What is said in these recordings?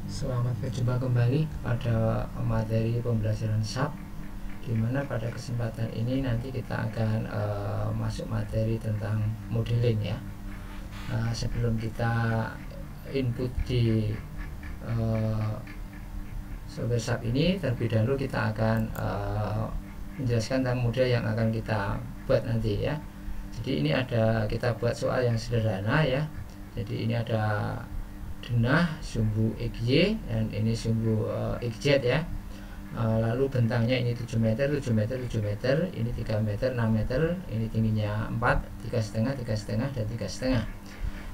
Selamat berjumpa kembali pada materi pembelajaran SAP, di mana pada kesempatan ini nanti kita akan masuk materi tentang modeling ya. Sebelum kita input di software SAP ini, terlebih dahulu kita akan menjelaskan tentang model yang akan kita buat nanti ya. Jadi ini kita buat soal yang sederhana ya. Jadi ini ada denah sumbu XY dan ini sumbu XZ ya. Lalu bentangnya ini 7 meter, 7 meter, 7 meter, ini 3 meter, 6 meter, ini tingginya 4, 3,5, 3,5 dan 3,5.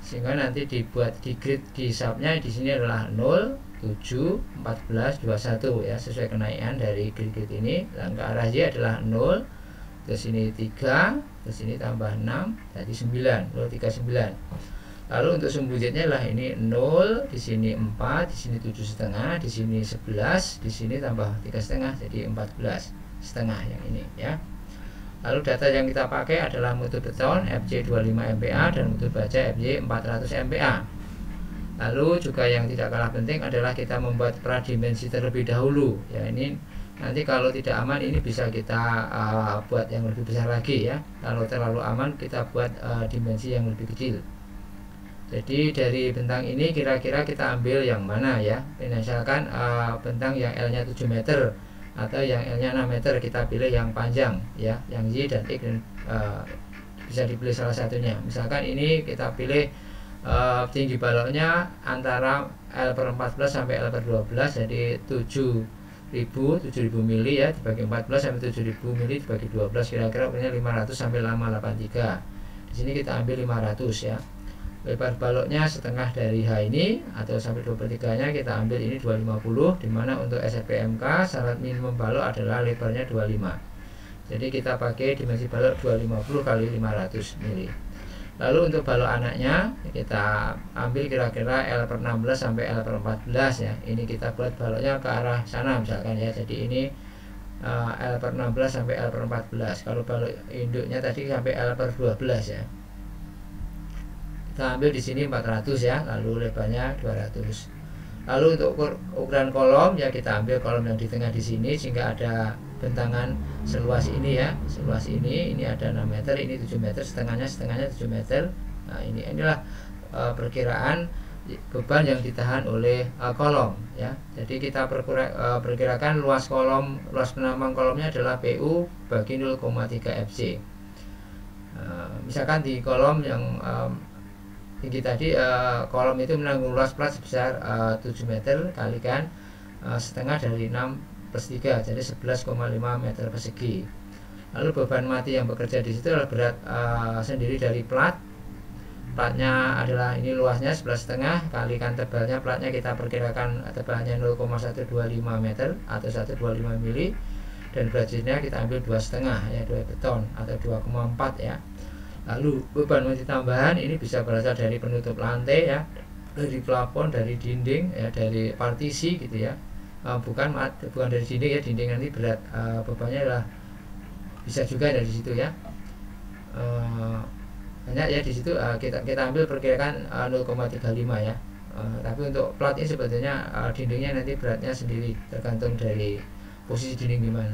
Sehingga nanti dibuat di grid di SAP-nya di sini adalah 0, 7, 14, 21 ya, sesuai kenaikan dari grid-grid ini. Dan ke arah Y adalah 0, terus ini 3, terus ini tambah 6, jadi 9, 0, 3, 9. Lalu untuk sumbu Z-nya lah ini 0, di sini 4, di sini 7,5, di sini 11, di sini tambah 3,5 jadi 14,5 yang ini ya. Lalu data yang kita pakai adalah mutu beton FJ 25 MPa dan mutu baja FJ 400 MPa. Lalu juga yang tidak kalah penting adalah kita membuat pradimensi terlebih dahulu ya. Ini nanti kalau tidak aman ini bisa kita buat yang lebih besar lagi ya. Kalau terlalu aman kita buat dimensi yang lebih kecil. Jadi dari bentang ini kira-kira kita ambil yang mana ya. Misalkan bentang yang L-nya 7 meter atau yang L-nya 6 meter, kita pilih yang panjang ya, yang Y dan X dan, bisa dipilih salah satunya. Misalkan ini kita pilih tinggi baloknya antara L/14 sampai L/12, jadi 7.000 mili ya, dibagi 14 sampai 7.000 mili dibagi 12, kira-kira punya 500 sampai 583. Di sini kita ambil 500 ya. Lebar baloknya setengah dari H ini atau sampai 2/3 nya kita ambil ini 250, dimana untuk SFPMK syarat minimum balok adalah lebarnya 25. Jadi kita pakai dimensi balok 250 kali 500 mili. Lalu untuk balok anaknya kita ambil kira-kira L/16 sampai L/14 ya. Ini kita buat baloknya ke arah sana misalkan ya. Jadi ini L/16 sampai L/14. Kalau balok induknya tadi sampai L/12 ya. Kita ambil di sini 400 ya, lalu lebarnya 200. Lalu untuk ukuran kolom ya, kita ambil kolom yang di tengah di sini sehingga ada bentangan seluas ini ya, seluas ini ada 6 meter, ini 7 meter, setengahnya 7 meter. Nah inilah perkiraan beban yang ditahan oleh kolom ya. Jadi kita perkirakan luas kolom, luas penambang kolomnya adalah PU bagi 0,3 FC. Misalkan di kolom yang tinggi tadi, kolom itu menanggung luas plat sebesar 7 meter kalikan setengah dari 6/3, jadi 11,5 meter persegi. Lalu beban mati yang bekerja di situ adalah berat sendiri dari platnya adalah ini luasnya 11,5 kalikan tebalnya platnya, kita perkirakan tebalnya 0,125 meter atau 125 mili, dan beratnya kita ambil 2,5 ya, 2 beton atau 2,4 ya. Lalu beban mati tambahan ini bisa berasal dari penutup lantai ya, dari plafon, dari dinding ya, dari partisi gitu ya. Bukan dari dinding ya, dinding nanti berat bebannya adalah bisa juga dari situ ya. Banyak ya di situ, kita ambil perkirakan 0,35 ya. Tapi untuk plat ini sebetulnya dindingnya nanti beratnya sendiri tergantung dari posisi dinding di mana.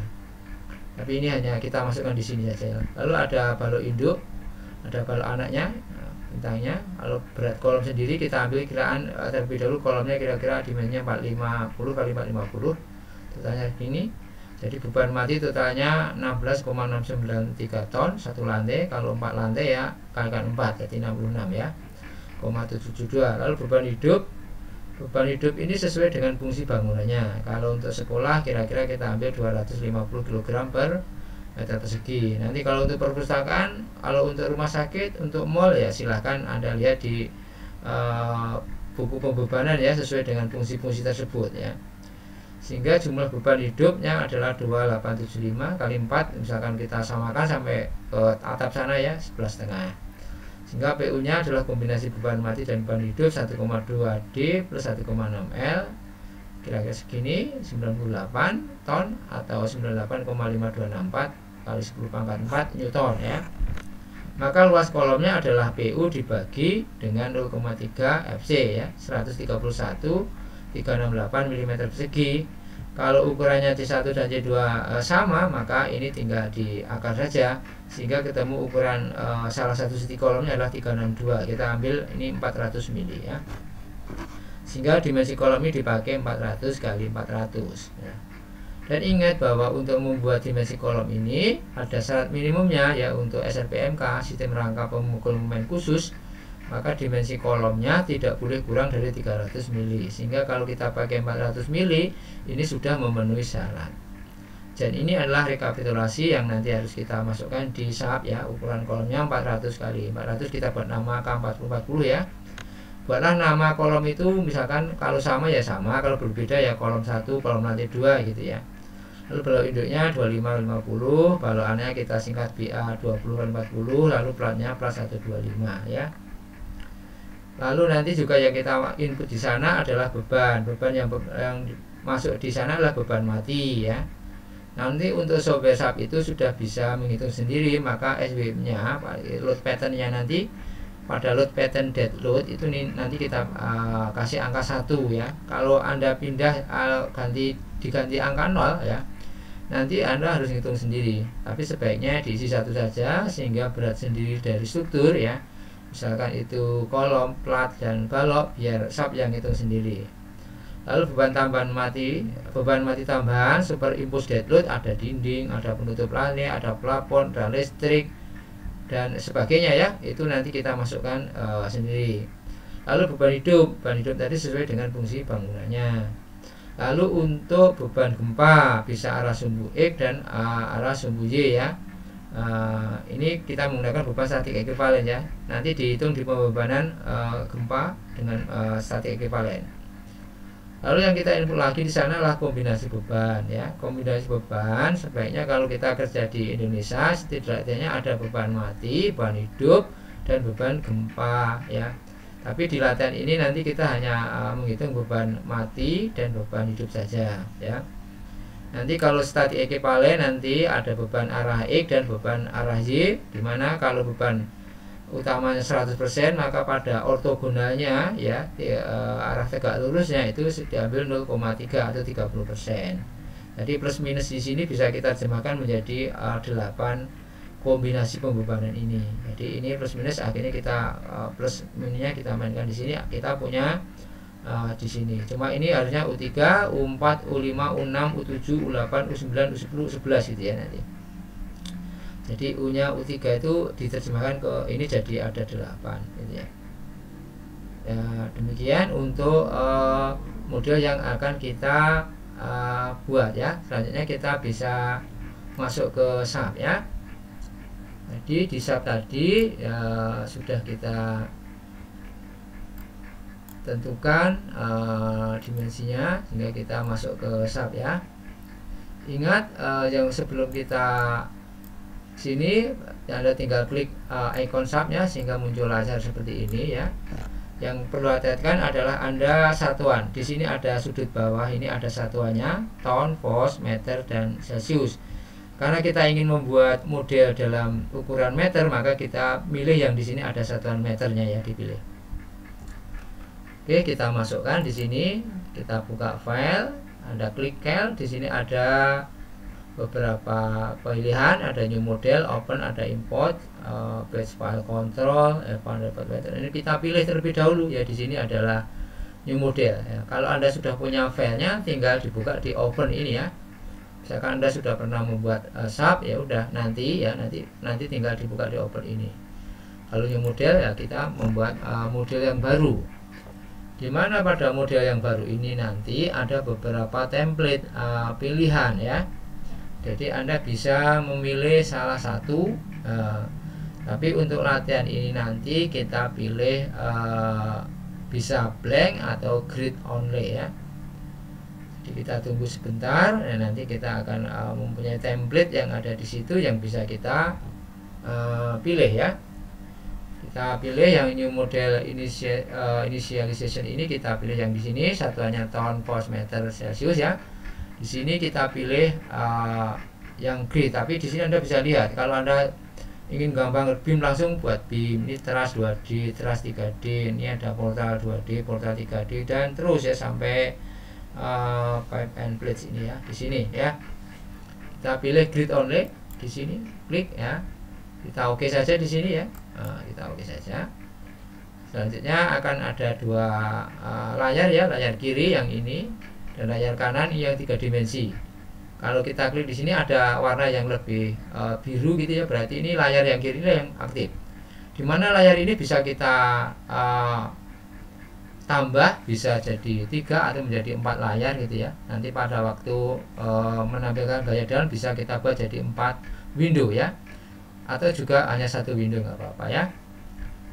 Tapi ini hanya kita masukkan di sini saja. Lalu ada balok induk, ada balok anaknya, bentangnya. Kalau berat kolom sendiri kita ambil kiraan terlebih dahulu, kolomnya kira-kira dimensinya 450 kali 450, totalnya segini. Jadi beban mati totalnya 16,693 ton satu lantai. Kalau 4 lantai ya kalikan 4 jadi 66 ya, 0,72. Lalu beban hidup ini sesuai dengan fungsi bangunannya. Kalau untuk sekolah kira-kira kita ambil 250 kg per meter persegi. Nanti kalau untuk perpustakaan, kalau untuk rumah sakit, untuk mall ya silahkan Anda lihat di buku pembebanan ya, sesuai dengan fungsi-fungsi tersebut ya. Sehingga jumlah beban hidupnya adalah 2875 kali 4, misalkan kita samakan sampai ke atap sana ya, 11,5. Sehingga PU nya adalah kombinasi beban mati dan beban hidup 1,2 D plus 1,6 L, kira-kira segini 98 ton atau 98,5264 kali 10 pangkat 4 Newton ya. Maka luas kolomnya adalah PU dibagi dengan 0,3 FC ya, 131 368 mm persegi. Kalau ukurannya C1 dan C2 sama, maka ini tinggal diakar saja sehingga ketemu ukuran salah satu sisi kolomnya adalah 362. Kita ambil ini 400 mili ya. Sehingga dimensi kolom ini dipakai 400 kali 400 ya. Dan ingat bahwa untuk membuat dimensi kolom ini ada syarat minimumnya ya. Untuk SNPMK, sistem rangka pemukul momen khusus, maka dimensi kolomnya tidak boleh kurang dari 300 mili. Sehingga kalau kita pakai 400 mili, ini sudah memenuhi syarat. Dan ini adalah rekapitulasi yang nanti harus kita masukkan di SAP ya. Ukuran kolomnya 400 kali 400, kita buat nama K4040 ya. Buatlah nama kolom itu misalkan kalau sama ya sama, kalau berbeda ya kolom 1, kolom nanti 2 gitu ya. Lalu balok induknya 2550, balokannya kita singkat BA 2040, lalu platnya plat 125 ya. Lalu nanti juga yang kita input di sana adalah beban yang masuk di sana adalah beban mati ya. Nanti untuk software SAP itu sudah bisa menghitung sendiri, maka SWM-nya, load pattern-nya nanti pada load pattern dead load itu nanti kita kasih angka 1 ya. Kalau Anda pindah diganti angka 0 ya, nanti Anda harus hitung sendiri. Tapi sebaiknya diisi 1 saja sehingga berat sendiri dari struktur ya. Misalkan itu kolom, plat, dan balok, biar SAP yang hitung sendiri. Lalu beban mati tambahan superimpose dead load, ada dinding, ada penutup lantai, ada plafon, ada listrik dan sebagainya ya. Itu nanti kita masukkan sendiri. Lalu beban hidup tadi sesuai dengan fungsi bangunannya. Lalu untuk beban gempa bisa arah sumbu X dan arah sumbu Y ya. Ini kita menggunakan beban statik ekuivalen ya. Nanti dihitung di pembebanan gempa dengan statik ekuivalen. Lalu yang kita input lagi di sana adalah kombinasi beban ya. Kombinasi beban sebaiknya kalau kita kerja di Indonesia setidaknya ada beban mati, beban hidup, dan beban gempa ya. Tapi di latihan ini nanti kita hanya menghitung beban mati dan beban hidup saja ya. Nanti kalau statik ekuivalen nanti ada beban arah X dan beban arah Y, dimana kalau beban utamanya 100%, maka pada ortogonalnya ya arah tegak lurusnya itu diambil 0,3 atau 30%. Jadi plus minus di sini bisa kita terjemahkan menjadi 8 kombinasi pembebanan ini. Jadi ini plus minus akhirnya kita plus minusnya kita mainkan di sini. Kita punya di sini. Cuma ini harusnya U3, U4, U5, U6, U7, U8, U9, U10, U11 gitu ya nanti. Jadi U-nya U3 itu diterjemahkan ke ini jadi ada 8 gitu ya. Ya, demikian untuk model yang akan kita buat ya. Selanjutnya kita bisa masuk ke SAP ya. Jadi di SAP tadi ya sudah kita tentukan dimensinya sehingga kita masuk ke SAP ya. Ingat yang sebelum kita sini Anda tinggal klik icon SAP-nya sehingga muncul layar seperti ini ya. Yang perlu hati-hatikan adalah Anda satuan. Di sini ada sudut bawah, ini ada satuannya ton, fos, meter, dan celcius. Karena kita ingin membuat model dalam ukuran meter, maka kita pilih yang di sini ada satuan meternya ya, dipilih. Oke, kita masukkan di sini, kita buka file, Anda klik cal, di sini ada beberapa pilihan, ada new model, open, ada import, batch file control, report pattern. Ini kita pilih terlebih dahulu ya. Di sini adalah new model ya. Kalau Anda sudah punya filenya, tinggal dibuka di open ini ya. Misalkan Anda sudah pernah membuat SAP ya udah nanti tinggal dibuka di open ini. Kalau new model ya kita membuat model yang baru. Dimana pada model yang baru ini nanti ada beberapa template pilihan ya. Jadi Anda bisa memilih salah satu. Tapi untuk latihan ini nanti kita pilih bisa blank atau grid only ya. Jadi kita tunggu sebentar, dan nanti kita akan mempunyai template yang ada di situ yang bisa kita pilih ya. Kita pilih yang new model initialization ini, kita pilih yang di sini satuannya ton, fos, meter, celcius ya. Di sini kita pilih yang grid, tapi di sini Anda bisa lihat kalau Anda ingin gampang BIM langsung buat BIM. Ini teras 2D, teras 3D, ini ada portal 2D, portal 3D, dan terus ya sampai pipe and plates ini ya, di sini ya. Kita pilih grid only di sini, klik ya. Kita oke saja di sini ya. Kita oke saja. Selanjutnya akan ada dua layar ya, layar kiri yang ini dan layar kanan yang 3 dimensi. Kalau kita klik di sini ada warna yang lebih biru gitu ya, berarti ini layar yang kiri ini yang aktif. Dimana layar ini bisa kita tambah, bisa jadi 3 atau menjadi 4 layar gitu ya. Nanti pada waktu menampilkan gaya dalam bisa kita buat jadi 4 window ya, atau juga hanya 1 window nggak apa-apa ya.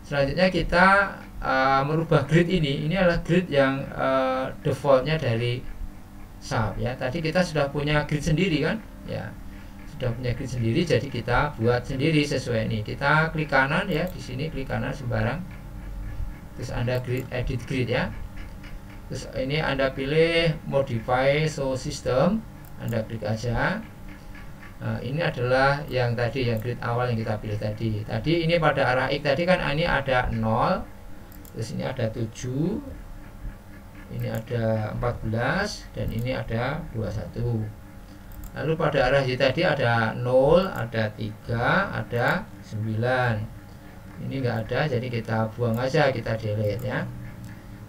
Selanjutnya kita merubah grid ini adalah grid yang defaultnya dari SAP ya. Tadi kita sudah punya grid sendiri kan ya, sudah punya grid sendiri, jadi kita buat sendiri sesuai ini. Kita klik kanan ya, di sini klik kanan sembarang, terus Anda edit grid ya. Terus ini Anda pilih modify source system, Anda klik aja. Nah, ini adalah yang tadi, yang grid awal yang kita pilih tadi. Tadi ini pada arah X tadi kan, ini ada 0, terus ini ada 7, ini ada 14, dan ini ada 21. Lalu pada arah Y tadi ada 0, ada 3, ada 9. Ini enggak ada, jadi kita buang aja, kita delete ya.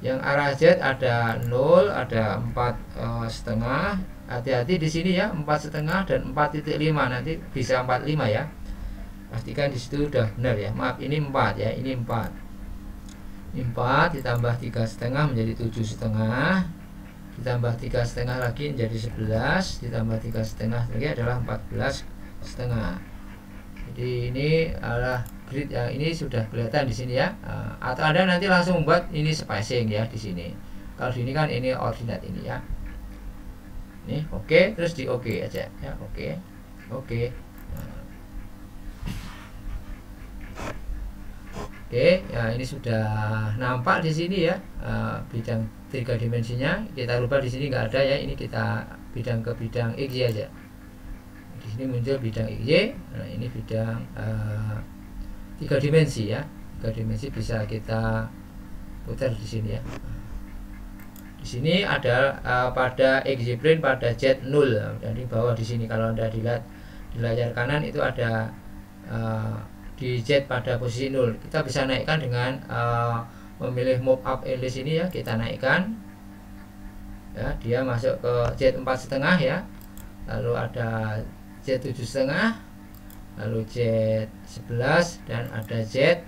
Yang arah Z ada 0, ada 4,5. Hati-hati di sini ya, 4,5 dan 4,5, nanti bisa 45 ya. Pastikan di situ udah benar ya. Maaf, ini 4 ya, ini 4. 4 ditambah 3,5 menjadi 7,5, ditambah 3,5 lagi menjadi 11, ditambah 3,5 lagi adalah 14,5. Jadi ini adalah grid yang ini sudah kelihatan di sini ya. Atau Anda nanti langsung membuat ini spacing ya di sini. Kalau di ini kan ini ordinat ini ya. Nih, oke, terus di oke aja ya, oke. Oke. Oke, ya ini sudah nampak di sini ya, bidang 3 dimensinya. Kita rubah di sini nggak ada ya, ini kita bidang ke bidang XY aja. Di sini muncul bidang XY. Nah, ini bidang 3 dimensi ya. 3 dimensi bisa kita putar di sini ya. Di sini ada pada XY plane pada Z0, dan di bawah di sini kalau Anda dilihat di layar kanan itu ada di Z pada posisi 0. Kita bisa naikkan dengan memilih move up list ini ya, kita naikkan ya, dia masuk ke Z 4,5 ya, lalu ada Z 7,5, lalu Z 11, dan ada Z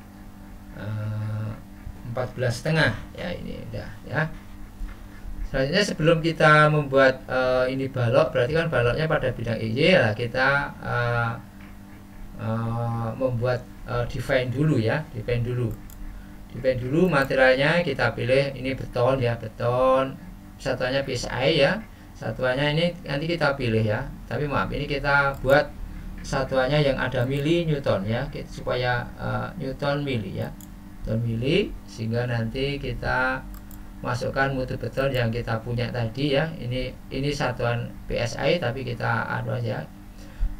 14,5 ya. Ini udah ya. Selanjutnya sebelum kita membuat ini balok, berarti kan baloknya pada bidang Y ya, kita membuat define dulu ya, define dulu materialnya. Kita pilih ini beton ya, beton, satuannya PSI ya, satuannya ini nanti kita pilih ya, tapi maaf ini kita buat satuannya yang ada mili newton ya, supaya newton mili ya, newton mili, sehingga nanti kita masukkan mutu beton yang kita punya tadi ya. Ini satuan PSI, tapi kita anu aja,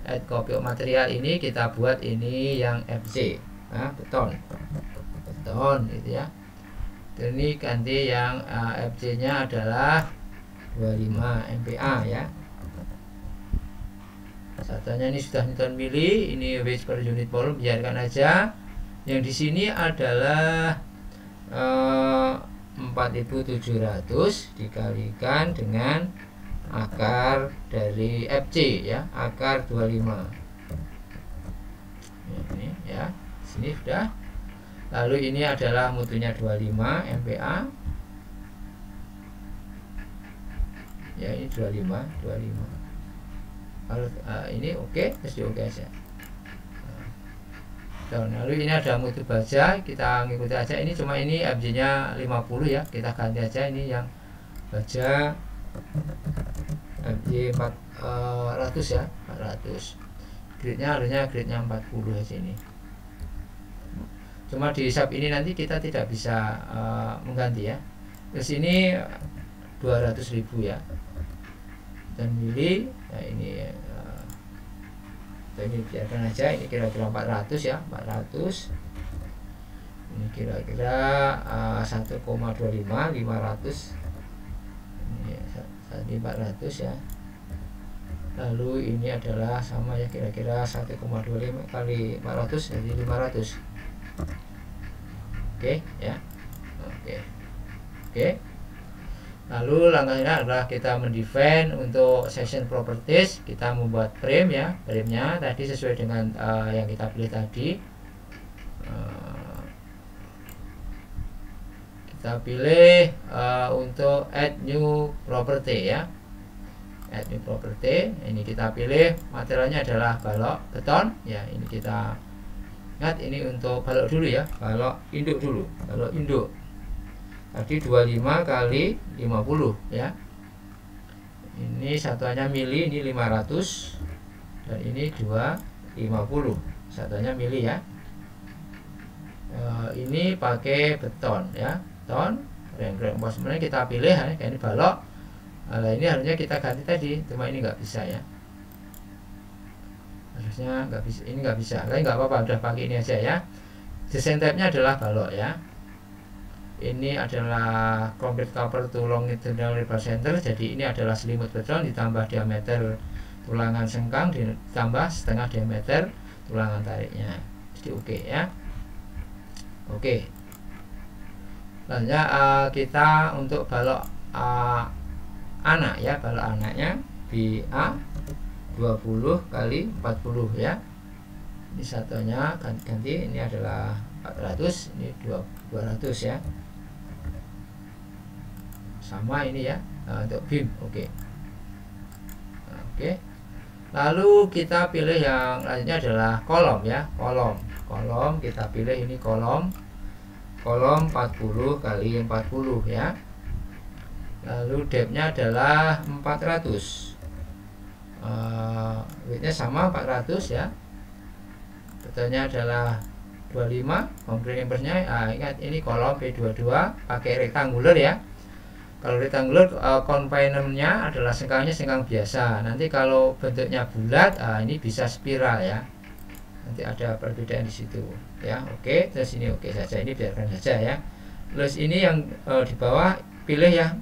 add copy of material, ini kita buat ini yang FC, nah, beton gitu ya. Dan ini ganti yang FC nya adalah 25 MPa ya. Satuannya ini sudah newton mili, ini weight per unit volume, biarkan aja. Yang di sini adalah 4.700 dikalikan dengan akar dari FC ya, akar 25 ini ya, sini sudah. Lalu ini adalah mutunya 25 MPa ya, ini 25. Lalu ini oke, terus di oke aja. Lalu ini ada mutu baja, kita ngikuti aja. Ini cuma ini FJ nya 50 ya, kita ganti aja ini yang baja FJ 400 ya, 400. Gridnya harusnya gridnya 40 aja ini. Cuma di SAP ini nanti kita tidak bisa mengganti ya. Terus ini 200.000 ya, dan mili ya, ini atau ini biarkan aja, ini kira-kira 400 ya, 400. Ini kira-kira 1,25, 500 ini 400 ya. Lalu ini adalah sama ya, kira-kira 1,25 kali 400 jadi 500. Oke ya. Oke. Lalu langkahnya adalah kita mendefine untuk section properties, kita membuat frame ya. Frame-nya tadi sesuai dengan yang kita pilih tadi. Kita pilih untuk add new property ya, add new property. Ini kita pilih materialnya adalah balok beton ya. Ini kita ingat, ini untuk balok dulu ya, balok induk dulu, balok induk tadi 25 kali 50 ya. Ini satuannya mili, ini 500, dan ini 250, satuannya mili ya. Ini pakai beton ya, beton reinforcement kita pilih ya, ini balok. Nah, ini harusnya kita ganti tadi, cuma ini nggak bisa ya, harusnya nggak bisa, ini nggak bisa, tapi nggak apa-apa, udah pakai ini aja ya. Desain type-nya adalah balok ya. Ini adalah concrete cover to longitudinal rebar center, jadi ini adalah selimut beton ditambah diameter tulangan sengkang ditambah setengah diameter tulangan tariknya. Jadi oke ya. Oke. Selanjutnya kita untuk balok anak ya, balok anaknya BA 20 kali 40 ya. Ini satunya ganti, ini adalah 400, ini 200 ya. Sama ini ya, untuk beam. Oke. Lalu kita pilih yang lainnya adalah kolom ya, kolom kita pilih ini kolom 40 kali 40 ya. Lalu depth-nya adalah 400, width-nya sama 400 ya. Betulnya adalah 25, concrete impress-nya ingat ini kolom P22 pakai rektangular ya. Kalau rectangular confinement-nya adalah sengkangnya sengkang biasa. Nanti kalau bentuknya bulat ini bisa spiral ya. Nanti ada perbedaan di situ ya. Oke, terus ini oke saja, ini biarkan saja ya. Terus ini yang di bawah pilih ya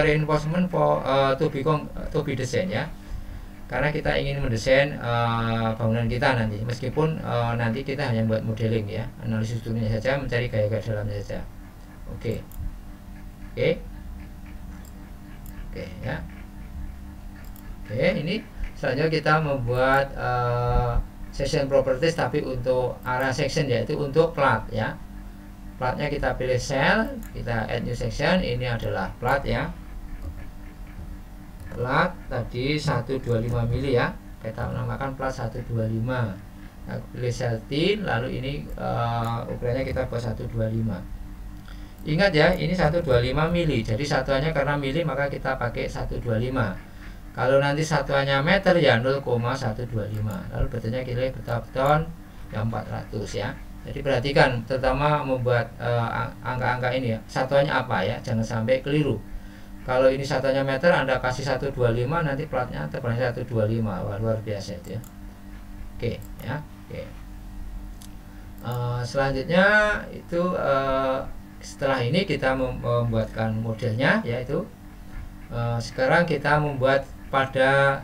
reinforcement for to be design ya. Karena kita ingin mendesain bangunan kita nanti, meskipun nanti kita hanya buat modeling ya, analisis strukturnya saja, mencari gaya-gaya dalamnya saja. Oke ya. Ini selanjutnya kita membuat section properties, tapi untuk area section, yaitu untuk plat ya. Platnya kita pilih cell, kita add new section. Ini adalah plat ya, plat tadi 125 mili ya, kita menamakan plat 125. Kita pilih cell tin, lalu ini ukurannya kita buat 125. Ingat ya, ini 125 mili, jadi satuannya karena mili maka kita pakai 125. Kalau nanti satuannya meter ya 0,125. Lalu betulnya pilih beton yang 400 ya. Jadi perhatikan, terutama membuat angka-angka ini ya, satuannya apa ya, jangan sampai keliru. Kalau ini satuannya meter, Anda kasih 125, nanti platnya tebalnya 125. Wah, luar biasa itu ya. Oke ya. Selanjutnya itu setelah ini kita membuatkan modelnya, yaitu sekarang kita membuat pada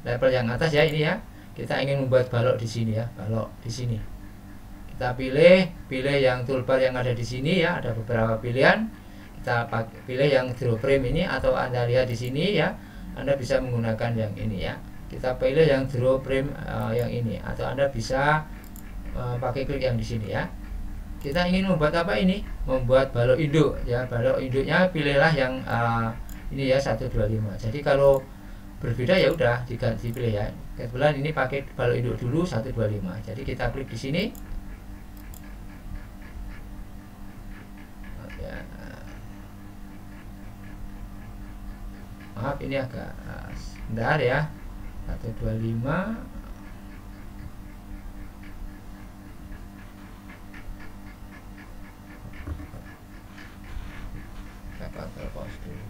level yang atas ya, ini ya. Kita ingin membuat balok di sini ya, balok di sini. Kita pilih yang toolbar yang ada di sini ya, ada beberapa pilihan. Kita pilih yang draw frame ini, atau Anda lihat di sini ya, Anda bisa menggunakan yang ini ya. Kita pilih yang draw frame yang ini, atau Anda bisa pakai klik yang di sini ya. Kita ingin membuat apa ini? Membuat balok induk ya. Balok induknya pilihlah yang ini ya, 125. Jadi kalau berbeda ya udah diganti pilih ya. Kebetulan ini pakai balok induk dulu 125. Jadi kita klik di sini. Ya. Maaf ini agak sebentar ya. 125. Terpause dulu.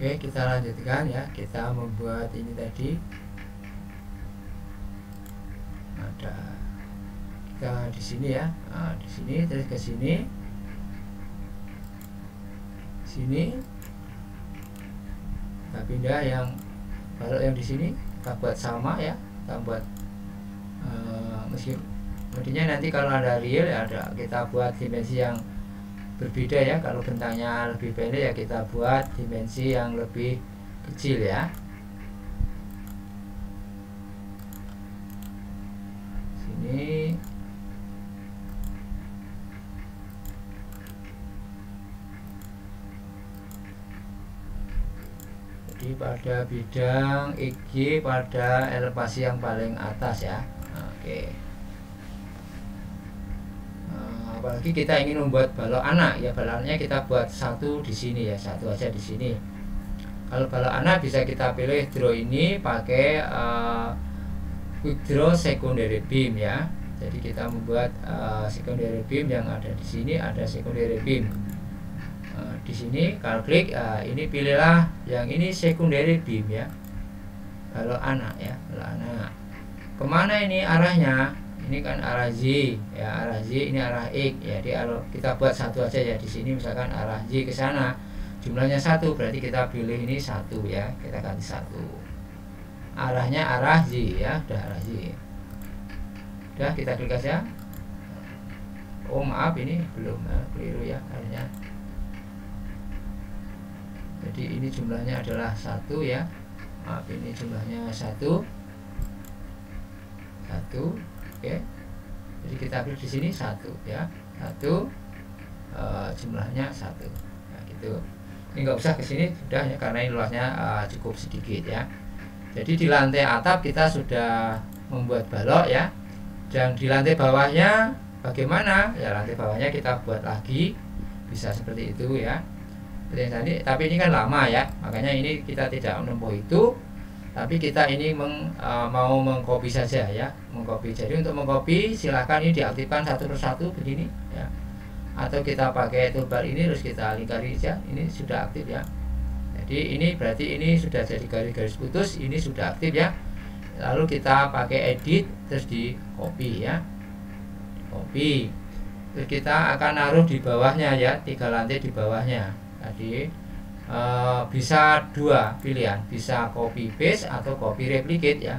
Oke, kita lanjutkan ya. Kita membuat ini tadi ada kita di sini ya. Nah, di sini terus ke sini, sini kita pindah yang balok yang di sini kita buat sama ya. Kita buat mestinya nanti kalau ada real ada kita buat dimensi yang berbeda ya. Kalau bentangnya lebih pendek ya kita buat dimensi yang lebih kecil ya. Sini jadi pada bidang XY pada elevasi yang paling atas ya. Oke. Apalagi kita ingin membuat balok anak ya, baloknya kita buat satu di sini ya, satu aja di sini. Kalau balok anak bisa kita pilih draw ini pakai quick draw secondary beam ya. Jadi kita membuat secondary beam yang ada di sini, ada secondary beam. Di sini kalau klik ini pilihlah yang ini secondary beam ya, balok anak ya, balok anak. Kemana ini arahnya? Ini kan arah Z ya, arah Z, ini arah X ya. Jadi kalau kita buat satu aja ya di sini, misalkan arah Z ke sana jumlahnya 1, berarti kita pilih ini 1 ya, kita ganti 1. Arahnya arah Z ya, udah arah Z. Udah kita klik aja. Oh maaf ini belum, keliru ya arahnya. Jadi ini jumlahnya adalah 1 ya. Maaf ini jumlahnya 1. Oke, jadi kita pilih di sini 1 ya, 1 jumlahnya 1. Nah gitu. Ini nggak usah ke sini sudah ya, karena ini luasnya cukup sedikit ya. Jadi di lantai atap kita sudah membuat balok ya. Dan di lantai bawahnya bagaimana? Ya lantai bawahnya kita buat lagi, bisa seperti itu ya. Seperti yang tadi, tapi ini kan lama ya, makanya ini kita tidak menempuh itu. Tapi kita ini mau mengcopy saja ya, mengcopy. Jadi untuk mengcopy silahkan ini diaktifkan satu persatu begini ya, atau kita pakai toolbar ini terus kita lingkari saja. Ini sudah aktif ya. Jadi ini berarti ini sudah jadi garis-garis putus, ini sudah aktif ya. Lalu kita pakai edit terus di copy ya, copy. Terus kita akan naruh di bawahnya ya, 3 lantai di bawahnya tadi. Bisa 2 pilihan, bisa copy paste atau copy replicate ya.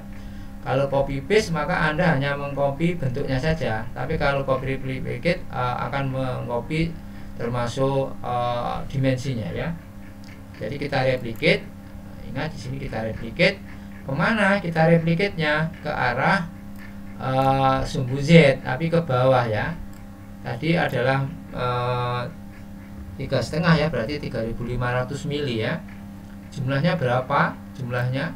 Kalau copy paste maka Anda hanya mengcopy bentuknya saja, tapi kalau copy replicate akan mengcopy termasuk dimensinya ya. Jadi kita replicate, ingat di sini kita replicate. Kemana kita replicate-nya? Ke arah sumbu Z, tapi ke bawah ya. Tadi adalah 3,5 ya, berarti 3500 mili ya. Jumlahnya berapa? Jumlahnya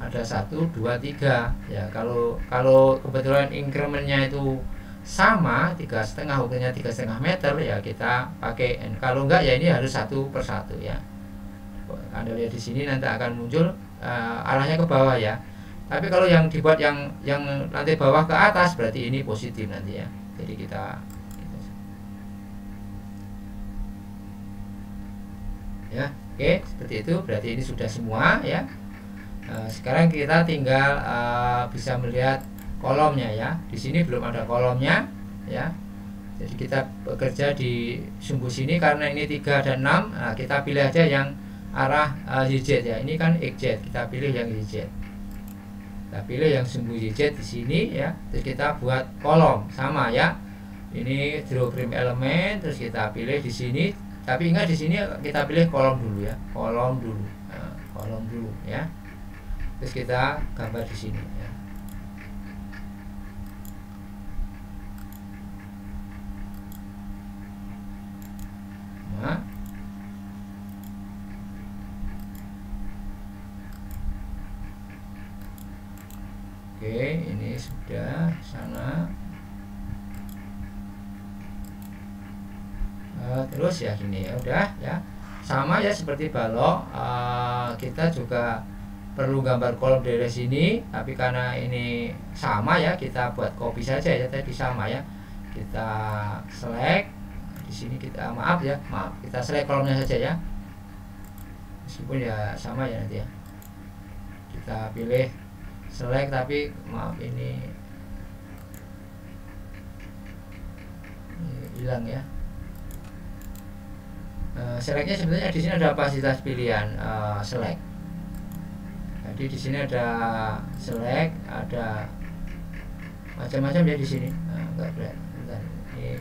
ada 1, 2, 3 ya. Kalau kebetulan incrementnya itu sama 3,5, ukurannya 3,5 meter ya, kita pakai N. Kalau enggak ya ini harus 1 per 1 ya. Anda lihat di sini nanti akan muncul arahnya ke bawah ya. Tapi kalau yang dibuat yang lantai bawah ke atas berarti ini positif nanti ya. Jadi kita ya, oke, seperti itu. Berarti ini sudah semua ya. Sekarang kita tinggal bisa melihat kolomnya ya. Di sini belum ada kolomnya ya. Jadi kita bekerja di sumbu sini karena ini 3 dan 6. Nah, kita pilih aja yang arah YZ ya. Ini kan XZ, kita pilih yang YZ. Kita pilih yang sumbu YZ di sini ya. Terus kita buat kolom sama ya. Ini draw frame element, terus kita pilih di sini. Tapi ingat di sini kita pilih kolom dulu ya, kolom dulu, nah, kolom dulu ya. Terus kita gambar di sini ya. Nah, oke, ini sudah sana. Terus ya gini ya, udah ya, sama ya seperti balok. Kita juga perlu gambar kolom dari sini, tapi karena ini sama ya, kita buat copy saja ya, tadi sama ya. Kita select di sini, kita maaf kita select kolomnya saja ya. meskipun ya sama ya nanti ya, kita pilih select, tapi maaf ini hilang ya. Selectnya sebenarnya di sini ada kapasitas pilihan select. Jadi di sini ada select, ada macam-macam ya di sini. Enggak bentar, ini.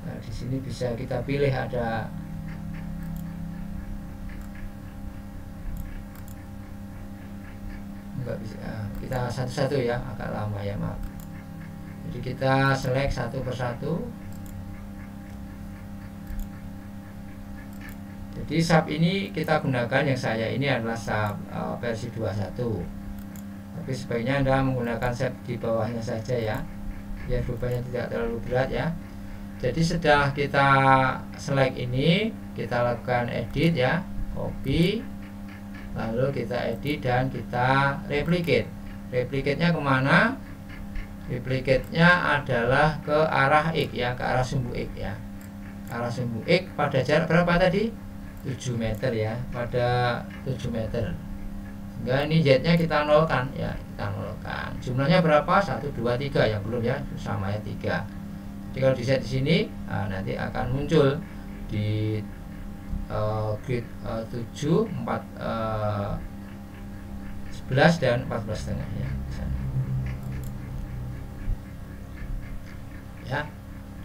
Nah, di sini bisa kita pilih ada enggak bisa, kita satu-satu ya, agak lama ya, maaf. Jadi kita select satu persatu. Jadi sub ini kita gunakan, yang saya ini adalah sub versi 21, tapi sebaiknya Anda menggunakan sub di bawahnya saja ya, biar bebannya tidak terlalu berat ya. Jadi setelah kita select ini, kita lakukan edit ya, copy, lalu kita edit dan kita replicate. Replicate-nya kemana? Replicate-nya adalah ke arah X ya, ke arah sumbu X ya, ke arah sumbu X pada jarak berapa tadi? 7 meter ya, pada 7 meter. Sehingga ini Z-nya kita nolkan ya, kita nolkan. Jumlahnya berapa? 1, 2, 3 yang belum ya, sama ya 3. Jadi kalau di set di sini, nanti akan muncul di grid 7, 4, 11 dan 14,5 ya. Ya,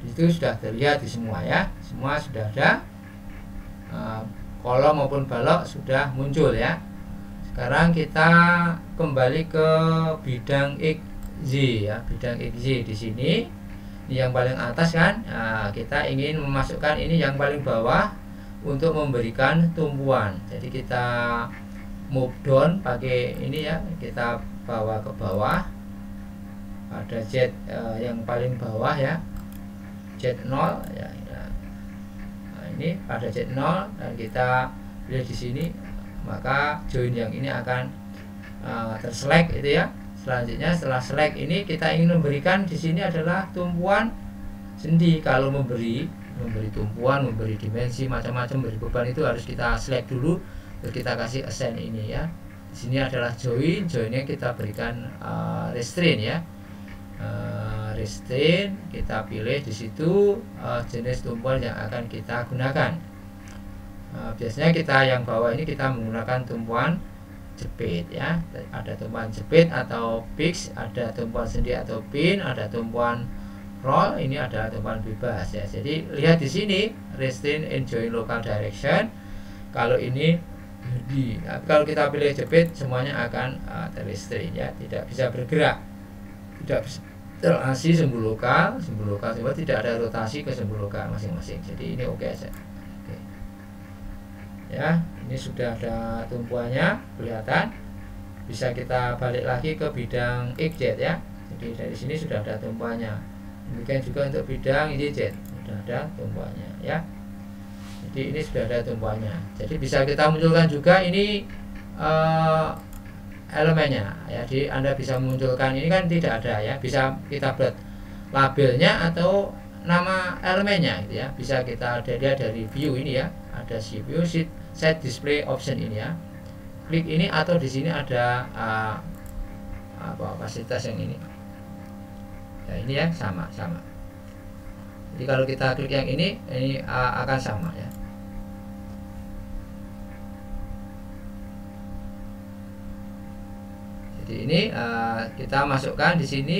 itu sudah terlihat di semua ya, semua sudah ada, kolom maupun balok sudah muncul ya. Sekarang kita kembali ke bidang XZ ya, bidang XZ di sini. Ini yang paling atas kan, kita ingin memasukkan ini yang paling bawah untuk memberikan tumpuan. Jadi kita move down pakai ini ya, kita bawa ke bawah pada Z yang paling bawah ya, Z0 ya. Nah, ini pada Z0 dan kita pilih di sini, maka join yang ini akan terselect itu ya. Selanjutnya setelah select ini kita ingin memberikan di sini adalah tumpuan sendi. Kalau memberi tumpuan, memberi dimensi macam-macam, beri beban, itu harus kita select dulu, terus kita kasih assign ini ya. Di sini adalah joinnya kita berikan restrain ya. Restrain kita pilih di situ jenis tumpuan yang akan kita gunakan. Biasanya kita yang bawah ini kita menggunakan tumpuan jepit ya, ada tumpuan jepit atau fix, ada tumpuan sendi atau pin, ada tumpuan roll, ini ada tumpuan bebas ya. Jadi lihat di sini restrain and join local direction. Kalau ini kalau kita pilih jepit, semuanya akan terrestrain ya, tidak bisa bergerak, tidak bisa terasi sumbu lokal semua, tidak ada rotasi ke sumbu lokal masing-masing. Jadi ini oke aja. Oke. Ya, ini sudah ada tumpuannya kelihatan. Bisa kita balik lagi ke bidang XZ ya. Jadi dari sini sudah ada tumpuannya. Demikian juga untuk bidang YZ sudah ada tumpuannya ya. Jadi ini sudah ada tumpuannya. Jadi bisa kita munculkan juga ini elemennya ya. Jadi Anda bisa munculkan, ini kan tidak ada ya, bisa kita buat labelnya atau nama elemennya gitu ya. Bisa kita lihat dari view ini ya, ada view set display option ini ya. Klik ini, atau di sini ada fasilitas yang ini ya, ini ya, sama. Jadi kalau kita klik yang ini akan sama ya. Jadi ini kita masukkan di sini,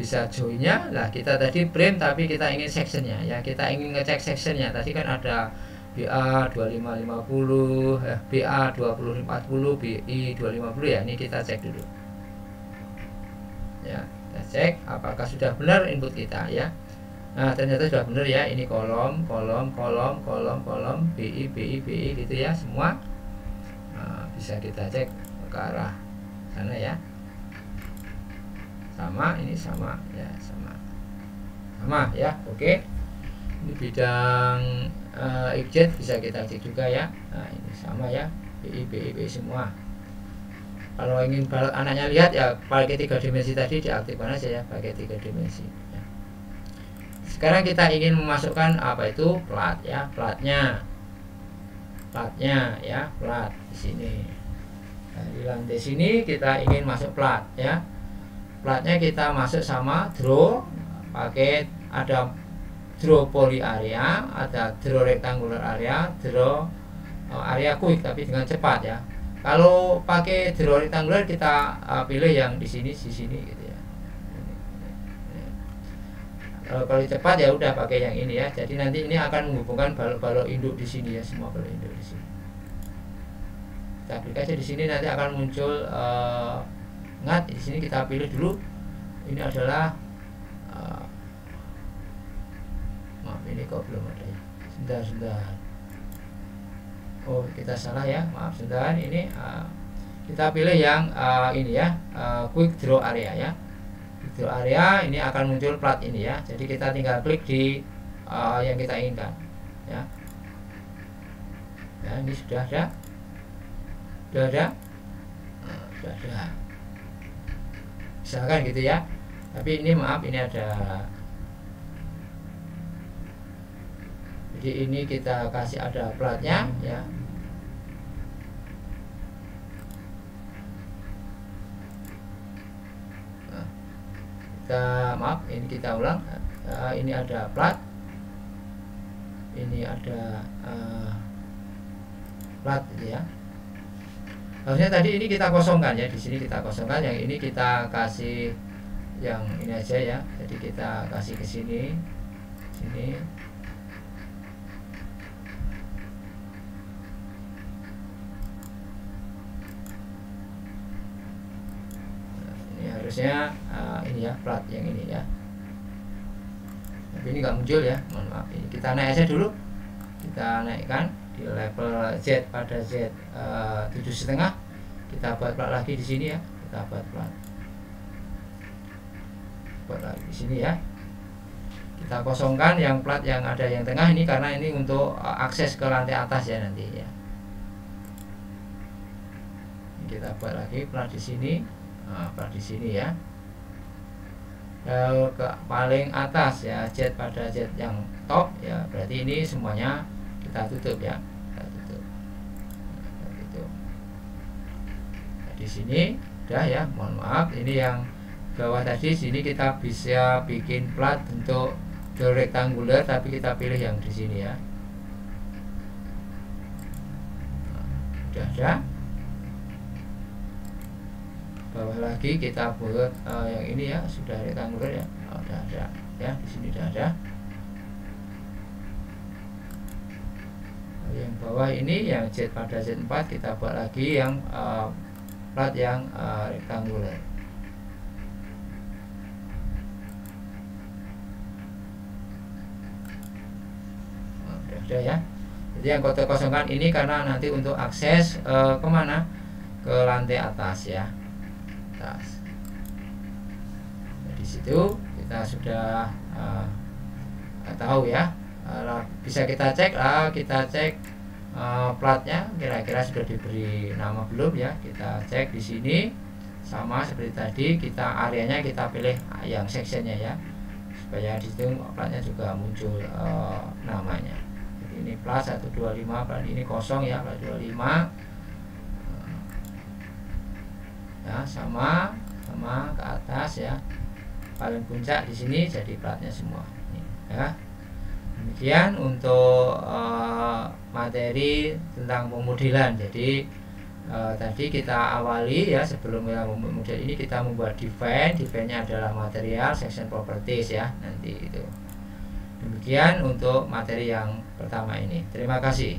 bisa joinnya. Lah kita tadi frame tapi kita ingin sectionnya ya, kita ingin ngecek sectionnya. Tadi kan ada BA 2550, BA 2040, BI 250 ya. Ini kita cek dulu ya, kita cek apakah sudah benar input kita ya. Nah ternyata sudah benar ya, ini kolom BI gitu ya semua. Bisa kita cek ke arah sana ya, sama, ini sama ya, sama ya. Oke, ini bidang XZ bisa kita cek juga ya. Nah ini sama ya, BI semua. Kalau ingin anaknya lihat ya, pakai 3 dimensi tadi diaktifkan aja ya, pakai 3 dimensi ya. Sekarang kita ingin memasukkan apa itu plat ya, platnya. platnya ya, plat di sini. Nah, di lantai sini kita ingin masuk plat ya. Platnya kita masuk sama draw, pakai ada draw poly area, ada draw rectangular area, draw area quick tapi dengan cepat ya. Kalau pakai draw rectangular kita pilih yang di sini gitu ya. Kalau cepat ya udah pakai yang ini ya. Jadi nanti ini akan menghubungkan balok-balok induk di sini ya, semua balok induk di sini. Kita klik aja di sini, nanti akan muncul ingat di sini kita pilih dulu. Ini adalah maaf ini kok belum ada ya. Sebentar. Oh kita salah ya, maaf sebentar. Ini kita pilih yang ini ya, quick draw area ya. Quick draw area ini akan muncul plat ini ya. Jadi kita tinggal klik di yang kita inginkan ya. Ya ini sudah ada. Misalkan gitu ya. Tapi ini maaf ini ada. Jadi ini kita kasih ada platnya ya. Nah, maaf ini kita ulang. Ini ada plat. Ini ada plat gitu ya. Harusnya tadi ini kita kosongkan ya, di sini kita kosongkan, yang ini kita kasih yang ini aja ya. Jadi kita kasih ke sini. Harusnya ini ya, plat yang ini ya. Tapi ini nggak muncul ya, mohon maaf. Ini kita naik aja dulu, kita naikkan di level Z pada Z 7,5. Kita buat plat lagi di sini ya, kita buat lagi di sini ya. Kita kosongkan yang plat yang ada yang tengah ini, karena ini untuk akses ke lantai atas ya nanti ya. Kita buat lagi plat di sini. Plat di sini ya, ke paling atas ya, Z pada Z yang top ya, berarti ini semuanya kita tutup ya, kita tutup. Nah, di sini udah ya, mohon maaf ini yang bawah tadi, sini kita bisa bikin plat bentuk rectangular tapi kita pilih yang di sini ya. Nah, udah ada. Bawah lagi kita buat yang ini ya, sudah rectangular ya. Udah ada ya, di sini udah ada. Yang bawah ini yang Z pada Z4 kita buat lagi yang plat yang rectangular. Udah ada ya. Jadi yang kotak kosongkan ini karena nanti untuk akses kemana, ke lantai atas ya. Nah, di situ kita sudah tahu ya. Bisa kita cek platnya kira-kira sudah diberi nama belum ya. Kita cek di sini sama seperti tadi, kita areanya kita pilih yang sectionnya ya, supaya di situ platnya juga muncul namanya. Jadi ini plat 125, plat ini kosong ya, plat 25 ya, sama ke atas ya, paling puncak di sini jadi platnya semua ini, ya. Demikian untuk materi tentang pemodelan. Jadi tadi kita awali ya, sebelum kita membuat model ini kita membuat define-nya adalah material section properties ya, nanti itu. Demikian untuk materi yang pertama ini. Terima kasih.